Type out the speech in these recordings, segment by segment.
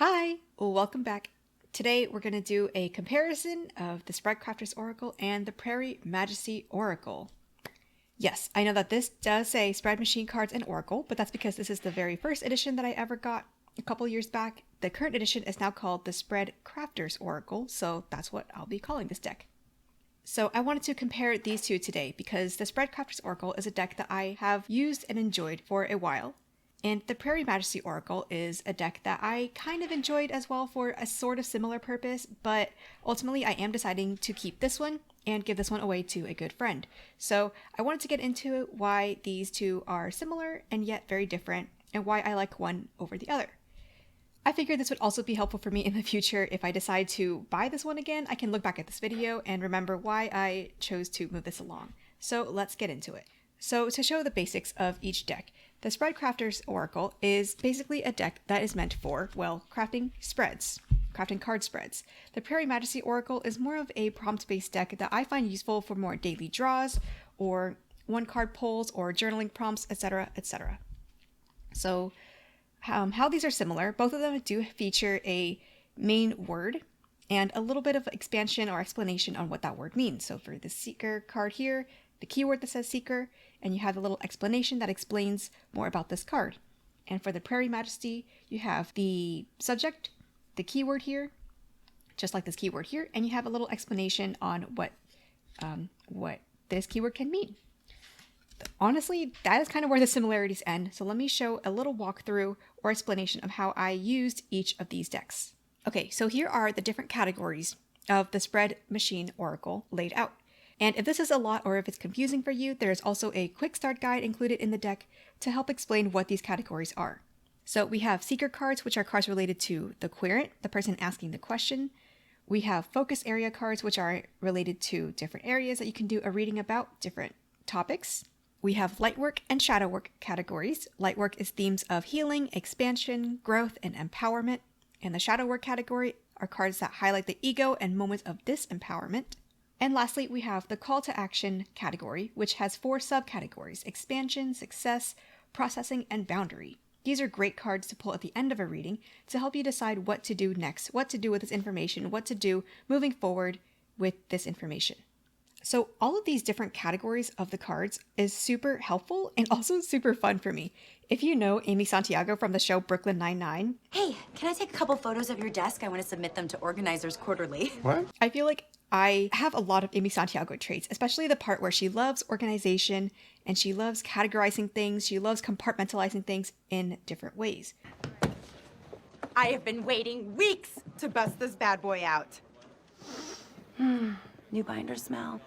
Hi, welcome back. Today we're going to do a comparison of the Spreadcrafters Oracle and the Prairie Majesty Oracle. Yes, I know that this does say Spread Machine Cards and Oracle, but that's because this is the very first edition that I ever got a couple years back. The current edition is now called the Spreadcrafters Oracle, so that's what I'll be calling this deck. So I wanted to compare these two today because the Spreadcrafters Oracle is a deck that I have used and enjoyed for a while. And the Prairie Majesty Oracle is a deck that I kind of enjoyed as well for a sort of similar purpose, but ultimately I am deciding to keep this one and give this one away to a good friend. So I wanted to get into why these two are similar and yet very different, and why I like one over the other. I figured this would also be helpful for me in the future. If I decide to buy this one again, I can look back at this video and remember why I chose to move this along. So let's get into it. So to show the basics of each deck, the Spreadcrafters Oracle is basically a deck that is meant for, well, crafting spreads, crafting card spreads. The Prairie Majesty Oracle is more of a prompt-based deck that I find useful for more daily draws, or one-card pulls, or journaling prompts, etc., etc. So how these are similar, both of them do feature a main word and a little bit of expansion or explanation on what that word means. So for the Seeker card here, the keyword that says Seeker, and you have a little explanation that explains more about this card. And for the Prairie Majesty, you have the subject, the keyword here, just like this keyword here, and you have a little explanation on what this keyword can mean. Honestly, that is kind of where the similarities end, so let me show a little walkthrough or explanation of how I used each of these decks. Okay, so here are the different categories of the Spread Machine Oracle laid out. And if this is a lot or if it's confusing for you, there is also a quick start guide included in the deck to help explain what these categories are. So we have Seeker cards, which are cards related to the querent, the person asking the question. We have Focus Area cards, which are related to different areas that you can do a reading about, different topics. We have Lightwork and Shadowwork categories. Lightwork is themes of healing, expansion, growth, and empowerment. And the Shadowwork category are cards that highlight the ego and moments of disempowerment. And lastly, we have the Call to Action category, which has 4 subcategories: Expansion, Success, Processing, and Boundary. These are great cards to pull at the end of a reading to help you decide what to do next, what to do with this information, what to do moving forward with this information. So all of these different categories of the cards is super helpful and also super fun for me. If you know Amy Santiago from the show Brooklyn Nine-Nine. Hey, can I take a couple photos of your desk? I want to submit them to organizers quarterly. What? I feel like I have a lot of Amy Santiago traits, especially the part where she loves organization and she loves categorizing things. She loves compartmentalizing things in different ways. I have been waiting weeks to bust this bad boy out. New binder smell.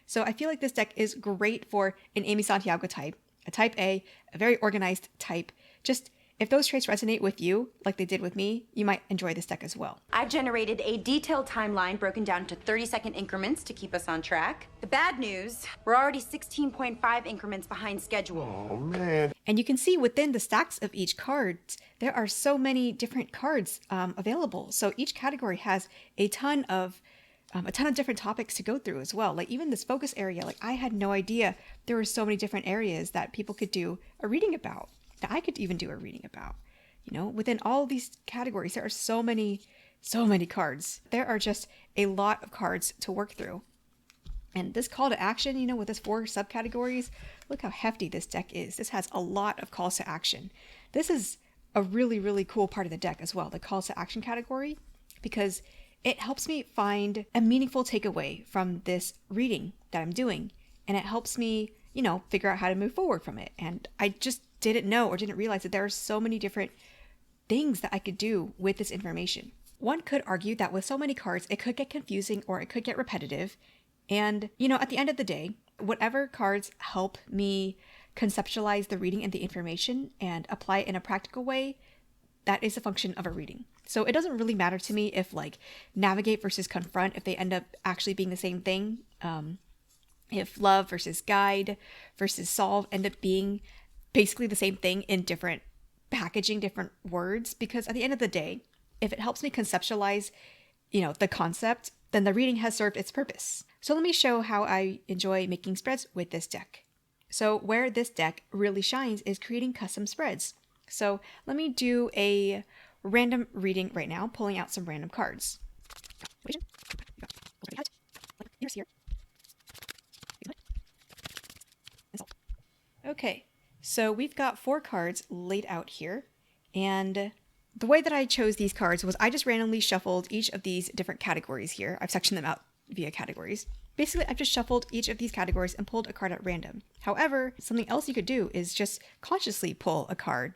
So I feel like this deck is great for an Amy Santiago type, a type A very organized type. Just if those traits resonate with you, like they did with me, you might enjoy this deck as well. I've generated a detailed timeline broken down to 30-second increments to keep us on track. The bad news, we're already 16.5 increments behind schedule. Oh, man. And you can see within the stacks of each card, there are so many different cards available. So each category has a ton of different topics to go through as well. Like even this focus area, like I had no idea there were so many different areas that people could do a reading about, that I could even do a reading about. You know, within all of these categories, there are so many cards. There are just a lot of cards to work through. And this call to action, you know, with this 4 subcategories, look how hefty this deck is. This has a lot of calls to action. This is a really, really cool part of the deck as well, the calls to action category, because it helps me find a meaningful takeaway from this reading that I'm doing. And it helps me, you know, figure out how to move forward from it. And I just didn't know or didn't realize that there are so many different things that I could do with this information. One could argue that with so many cards, it could get confusing or it could get repetitive. And, you know, at the end of the day, whatever cards help me conceptualize the reading and the information and apply it in a practical way, that is a function of a reading. So it doesn't really matter to me if like navigate versus confront, if they end up actually being the same thing. If love versus guide versus solve end up being basically the same thing in different packaging, different words, because at the end of the day, if it helps me conceptualize, you know, the concept, then the reading has served its purpose. So let me show how I enjoy making spreads with this deck. So where this deck really shines is creating custom spreads. So let me do a random reading right now, pulling out some random cards. Okay, so we've got 4 cards laid out here, and the way that I chose these cards was I just randomly shuffled each of these different categories here. I've sectioned them out via categories. Basically, I've just shuffled each of these categories and pulled a card at random. However, something else you could do is just consciously pull a card.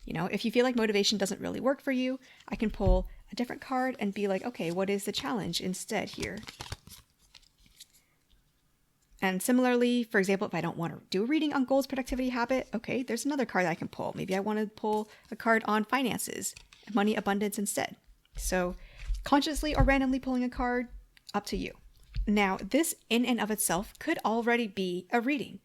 You know, if you feel like motivation doesn't really work for you, I can pull a different card and be like, okay, what is the challenge instead here? And similarly, for example, if I don't want to do a reading on goals, productivity, habit, okay, there's another card that I can pull. Maybe I want to pull a card on finances, money, abundance instead. So consciously or randomly pulling a card, up to you. Now, this in and of itself could already be a reading.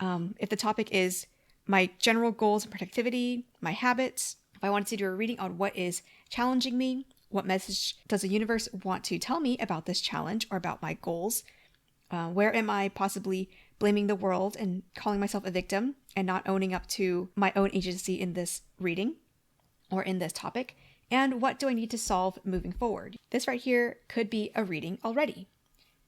If the topic is my general goals and productivity, my habits, if I wanted to do a reading on what is challenging me, what message does the universe want to tell me about this challenge or about my goals, where am I possibly blaming the world and calling myself a victim and not owning up to my own agency in this reading or in this topic? And what do I need to solve moving forward? This right here could be a reading already.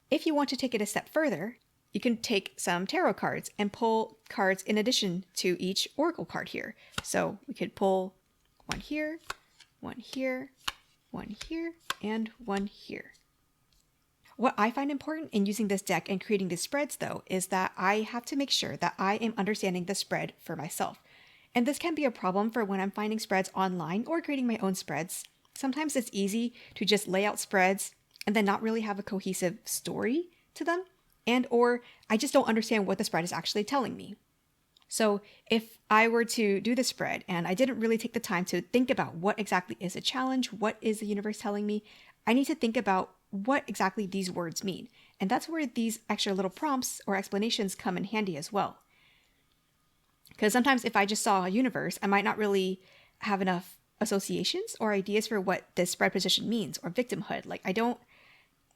If you want to take it a step further, you can take some tarot cards and pull cards in addition to each oracle card here. So we could pull one here, one here, one here, and one here. What I find important in using this deck and creating these spreads, though, is that I have to make sure that I am understanding the spread for myself. And this can be a problem for when I'm finding spreads online or creating my own spreads. Sometimes it's easy to just lay out spreads and then not really have a cohesive story to them, and or I just don't understand what the spread is actually telling me. So if I were to do the spread and I didn't really take the time to think about what exactly is a challenge, what is the universe telling me, I need to think about what exactly these words mean. And that's where these extra little prompts or explanations come in handy as well. Because sometimes if I just saw a universe, I might not really have enough associations or ideas for what this spread position means or victimhood. Like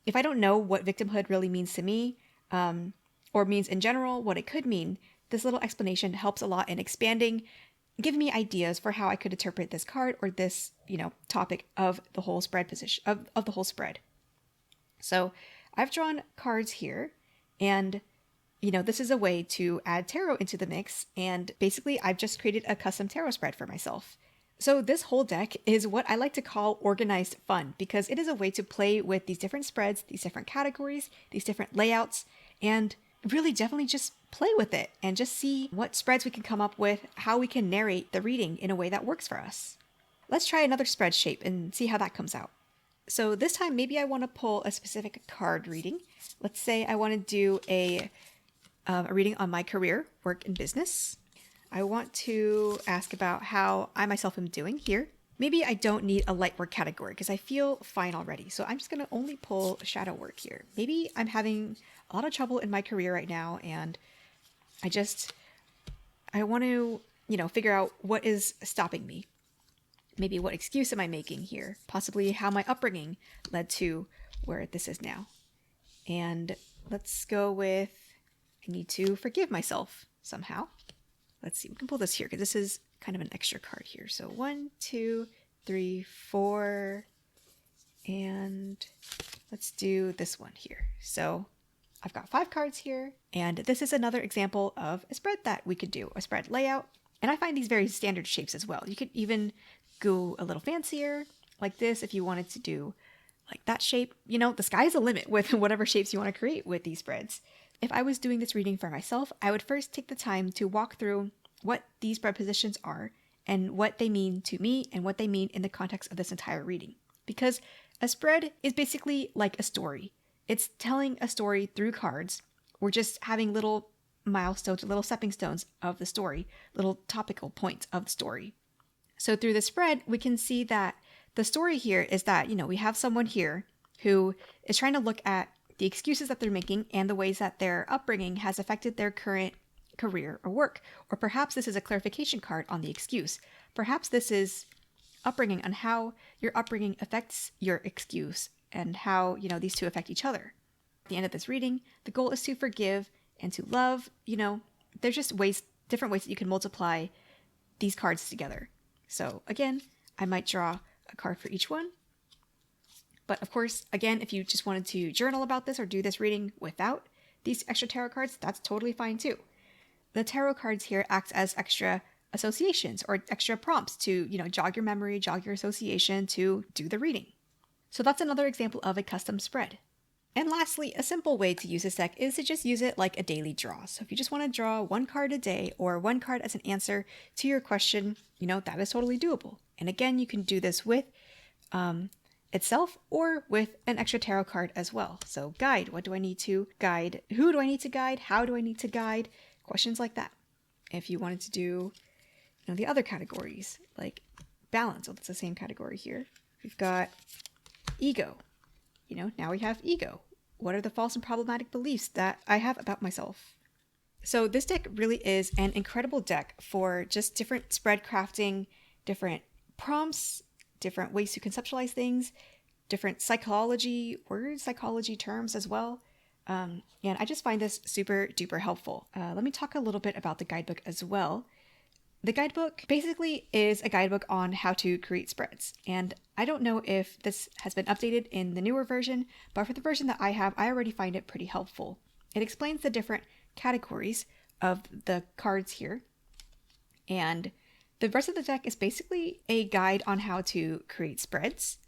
if I don't know what victimhood really means to me, or means in general, what it could mean, this little explanation helps a lot in expanding, giving me ideas for how I could interpret this card or this, topic of the whole spread position, of the whole spread. So I've drawn cards here, and this is a way to add tarot into the mix, and basically I've just created a custom tarot spread for myself. So this whole deck is what I like to call organized fun, because it is a way to play with these different spreads, these different categories, these different layouts, and really definitely just play with it and just see what spreads we can come up with, how we can narrate the reading in a way that works for us. Let's try another spread shape and see how that comes out. So this time, maybe I want to pull a specific card reading. Let's say I want to do a reading on my career, work, and business. I want to ask about how I myself am doing here. Maybe I don't need a light work category because I feel fine already. So I'm just going to only pull shadow work here. Maybe I'm having a lot of trouble in my career right now, and I want to, figure out what is stopping me. Maybe what excuse am I making here? Possibly how my upbringing led to where this is now. And let's go with, I need to forgive myself somehow. Let's see, we can pull this here because this is kind of an extra card here. So 1, 2, 3, 4, and let's do this one here. So I've got 5 cards here, and this is another example of a spread that we could do, a spread layout. And I find these very standard shapes as well. You could even go a little fancier like this if you wanted to do like that shape. The sky's the limit with whatever shapes you want to create with these spreads. If I was doing this reading for myself, I would first take the time to walk through what these spread positions are and what they mean to me and what they mean in the context of this entire reading. Because a spread is basically like a story. It's telling a story through cards. We're just having little milestones, little stepping stones of the story, little topical points of the story. So through the spread, we can see that the story here is that, we have someone here who is trying to look at the excuses that they're making and the ways that their upbringing has affected their current career or work. Or perhaps this is a clarification card on the excuse. Perhaps this is upbringing on how your upbringing affects your excuse and how, these two affect each other. At the end of this reading, the goal is to forgive and to love. There's just different ways that you can multiply these cards together. So again, I might draw a card for each one. But of course, again, if you just wanted to journal about this or do this reading without these extra tarot cards, that's totally fine too. The tarot cards here act as extra associations or extra prompts to, jog your memory, jog your association to do the reading. So that's another example of a custom spread. And lastly, a simple way to use this deck is to just use it like a daily draw. So if you just want to draw one card a day or one card as an answer to your question, that is totally doable. And again, you can do this with itself or with an extra tarot card as well. So guide, what do I need to guide? Who do I need to guide? How do I need to guide? Questions like that. If you wanted to do, the other categories like balance, that's the same category here. We've got ego. Now we have ego. What are the false and problematic beliefs that I have about myself? So this deck really is an incredible deck for just different spread crafting, different prompts, different ways to conceptualize things, different psychology terms as well. And I just find this super duper helpful. Let me talk a little bit about the guidebook as well. The guidebook basically is a guidebook on how to create spreads. And I don't know if this has been updated in the newer version, but for the version that I have, I already find it pretty helpful. It explains the different categories of the cards here. And the rest of the deck is basically a guide on how to create spreads.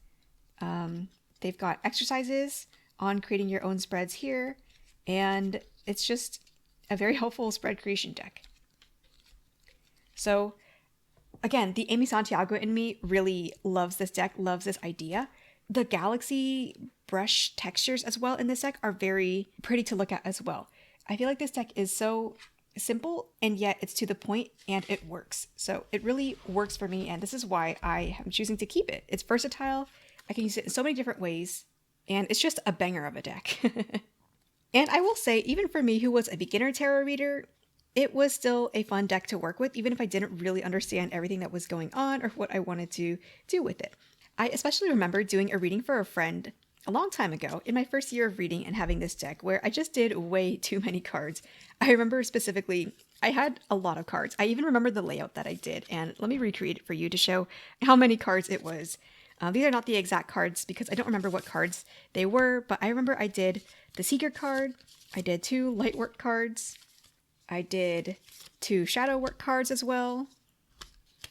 They've got exercises on creating your own spreads here. And it's just a very helpful spread creation deck. So again, the Amy Santiago in me really loves this deck, loves this idea. The galaxy brush textures as well in this deck are very pretty to look at as well. I feel like this deck is so simple and yet it's to the point and it works. So it really works for me and this is why I am choosing to keep it. It's versatile. I can use it in so many different ways and it's just a banger of a deck. And I will say, even for me who was a beginner tarot reader, it was still a fun deck to work with, even if I didn't really understand everything that was going on or what I wanted to do with it. I especially remember doing a reading for a friend a long time ago in my first year of reading and having this deck where I just did way too many cards. I remember specifically, I had a lot of cards. I even remember the layout that I did, and let me recreate it for you to show how many cards it was. These are not the exact cards because I don't remember what cards they were, but I remember I did the Seeker card, I did 2 Lightwork cards, I did 2 Shadow Work cards as well.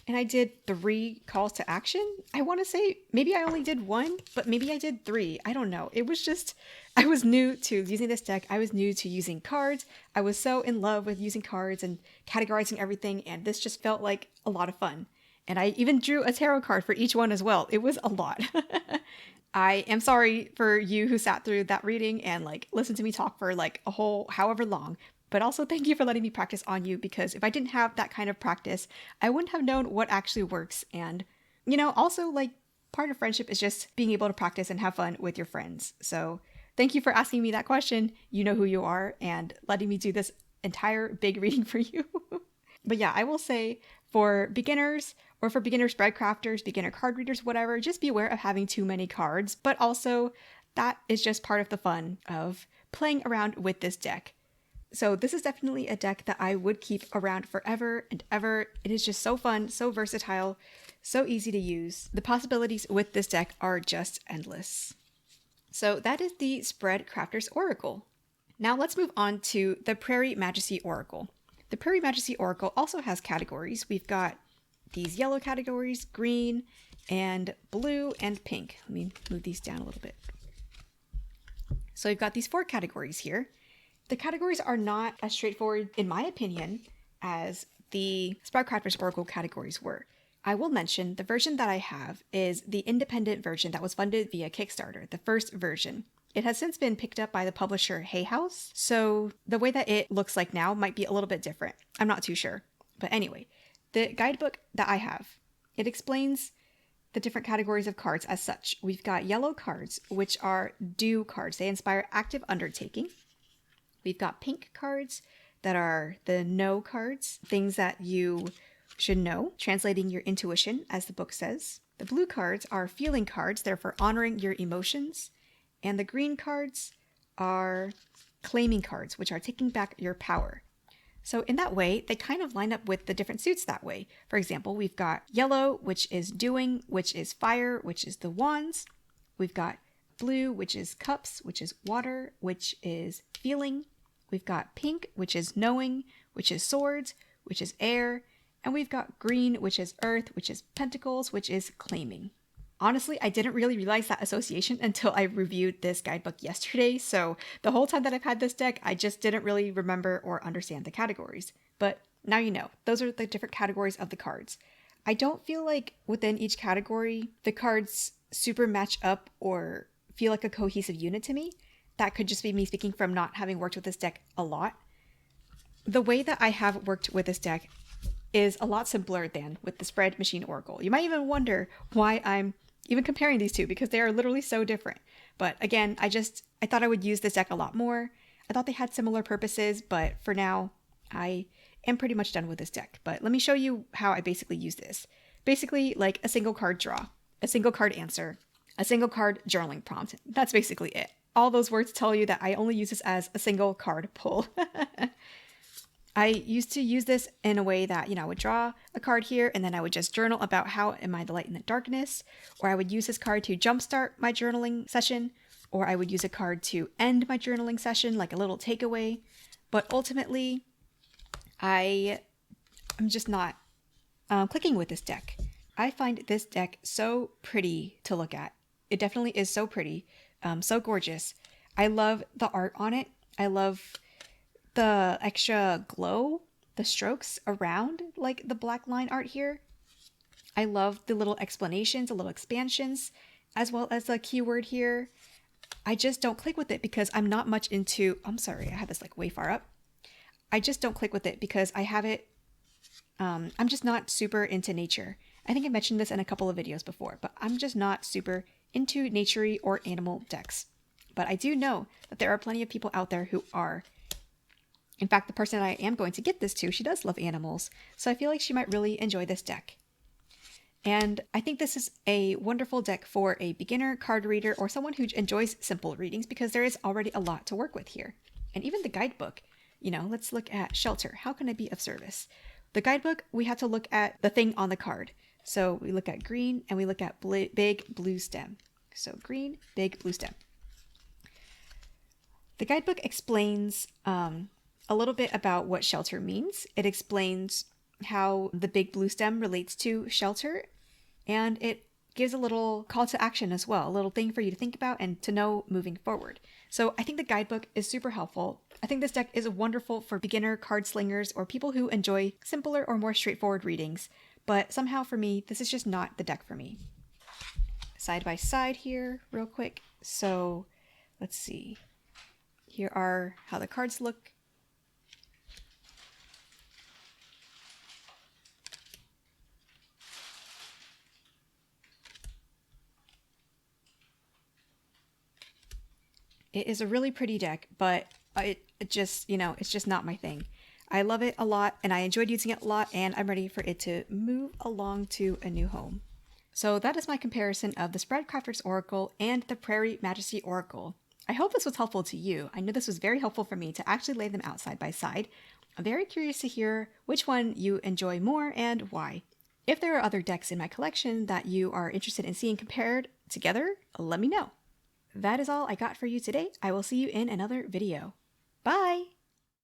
And I did 3 calls to action. I want to say maybe I only did 1, but maybe I did 3. I don't know. It was just, I was new to using this deck. I was new to using cards. I was so in love with using cards and categorizing everything. And this just felt like a lot of fun. And I even drew a tarot card for each one as well. It was a lot. I am sorry for you who sat through that reading and listened to me talk for a whole however long. But also thank you for letting me practice on you because if I didn't have that kind of practice, I wouldn't have known what actually works. And, also part of friendship is just being able to practice and have fun with your friends. So thank you for asking me that question. You know who you are and letting me do this entire big reading for you. But yeah, I will say for beginners or for beginner spread crafters, beginner card readers, whatever, just be aware of having too many cards. But also that is just part of the fun of playing around with this deck. So this is definitely a deck that I would keep around forever and ever. It is just so fun, so versatile, so easy to use. The possibilities with this deck are just endless. So that is the Spread Crafters Oracle. Now let's move on to the Prairie Majesty Oracle. The Prairie Majesty Oracle also has categories. We've got these yellow categories, green and blue and pink. Let me move these down a little bit. So we've got these 4 categories here. The categories are not as straightforward, in my opinion, as the Spread Crafters Oracle categories were. I will mention the version that I have is the independent version that was funded via Kickstarter, the first version. It has since been picked up by the publisher Hay House, so the way that it looks like now might be a little bit different. I'm not too sure. But anyway, the guidebook that I have, it explains the different categories of cards as such. We've got yellow cards, which are do cards. They inspire active undertaking. We've got pink cards that are the know cards, things that you should know, translating your intuition, as the book says. The blue cards are feeling cards, they're for honoring your emotions. And the green cards are claiming cards, which are taking back your power. So in that way, they kind of line up with the different suits that way. For example, we've got yellow, which is doing, which is fire, which is the wands. We've got blue, which is cups, which is water, which is feeling. We've got pink, which is knowing, which is swords, which is air. And we've got green, which is earth, which is pentacles, which is claiming. Honestly, I didn't really realize that association until I reviewed this guidebook yesterday, so the whole time that I've had this deck, I just didn't really remember or understand the categories. But now you know, those are the different categories of the cards. I don't feel like within each category, the cards super match up or feel like a cohesive unit to me. That could just be me speaking from not having worked with this deck a lot. The way that I have worked with this deck is a lot simpler than with the Spread Machine Oracle. You might even wonder why I'm even comparing these two, because they are literally so different. But again, I thought I would use this deck a lot more. I thought they had similar purposes, but for now, I am pretty much done with this deck. But let me show you how I basically use this. Basically, like a single card draw, a single card answer, a single card journaling prompt. That's basically it. All those words tell you that I only use this as a single card pull. I used to use this in a way that, I would draw a card here and then I would just journal about how am I the light in the darkness, or I would use this card to jumpstart my journaling session, or I would use a card to end my journaling session, like a little takeaway. But ultimately, I'm just not clicking with this deck. I find this deck so pretty to look at. It definitely is so pretty, so gorgeous. I love the art on it. I love the extra glow, the strokes around like the black line art here. I love the little explanations, the little expansions, as well as the keyword here. I just don't click with it because I'm not much into, I'm sorry, I have this like way far up. I just don't click with it because I have it, I'm just not super into nature. I think I mentioned this in a couple of videos before, but I'm just not super into naturey or animal decks. But I do know that there are plenty of people out there who are. In fact, the person I am going to get this to, she does love animals, so I feel like she might really enjoy this deck. And I think this is a wonderful deck for a beginner card reader or someone who enjoys simple readings because there is already a lot to work with here. And even the guidebook, let's look at shelter. How can I be of service? The guidebook, we have to look at the thing on the card. So we look at green and we look at big blue stem. So green, big blue stem. The guidebook explains a little bit about what shelter means. It explains how the big blue stem relates to shelter, and it gives a little call to action as well, a little thing for you to think about and to know moving forward. So I think the guidebook is super helpful. I think this deck is wonderful for beginner card slingers or people who enjoy simpler or more straightforward readings, but somehow for me, this is just not the deck for me. Side by side here, real quick. So let's see. Here are how the cards look. It is a really pretty deck, but it just, it's just not my thing. I love it a lot and I enjoyed using it a lot, and I'm ready for it to move along to a new home. So that is my comparison of the Spread Crafters Oracle and the Prairie Majesty Oracle. I hope this was helpful to you. I know this was very helpful for me to actually lay them out side by side. I'm very curious to hear which one you enjoy more and why. If there are other decks in my collection that you are interested in seeing compared together, let me know. That is all I got for you today. I will see you in another video. Bye!